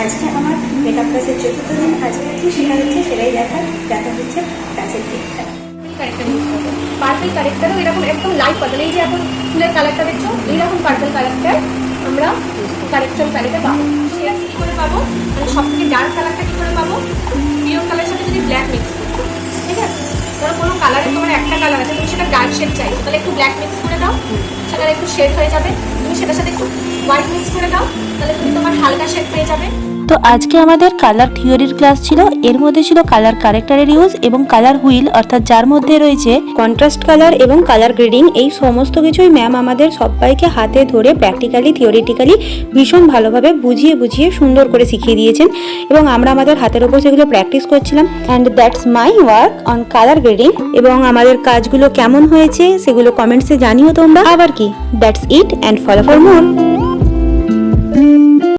আজকে আমার মেকআপ ক্লাসের 4র্থ দিন। আজকে কি শেখা হচ্ছে সেটাই দেখার। দেখা হচ্ছে কাছের দিকটা। কারেক্টার ইউজ করবো। পার্পল কারেক্টারও এরকম একদম লাইট পার্পল, এই যে এখন ফুলের কালারটা দেখছো এইরকম পার্পল কালারটা আমরা কারেক্টার প্যালেটে পাবো। সেটা কী করে পাবো, মানে সব থেকে ডার্ক কালারটা কী করে পাবো, পিওর কালারের সাথে যদি ব্ল্যাক মিক্স করবো, ঠিক আছে। ধরো কোনো কালারে তোমার একটা কালার আছে, তুমি সেটা ডার্ক শেড চাইছো, তাহলে একটু ব্ল্যাক মিক্স করে দাও, সেটা একটু শেড হয়ে যাবে। তুমি সেটার সাথে একটু হোয়াইট মিক্স করে দাও, তাহলে তুমি তোমার হালকা শেড পেয়ে যাবে। তো আজকে আমাদের কালার থিওরির ক্লাস ছিল। এর মধ্যে ছিল কালার কারেক্টারের ইউজ এবং কালার হুইল, অর্থাৎ যার মধ্যে রয়েছে কন্ট্রাস্ট কালার এবং কালার গ্রেডিং। এই সমস্ত কিছুই ম্যাম আমাদের সবাইকে হাতে ধরে প্র্যাকটিক্যালি থিওরিটিক্যালি ভীষণ ভালোভাবে বুঝিয়ে বুঝিয়ে সুন্দর করে শিখিয়ে দিয়েছেন এবং আমরা আমাদের হাতের ওপর সেগুলো প্র্যাকটিস করছিলাম। And that's my work on colour grading. এবং আমাদের কাজগুলো কেমন হয়েছে সেগুলো কমেন্টসে জানিও তোমরা। আবার কি, that's it and follow for more.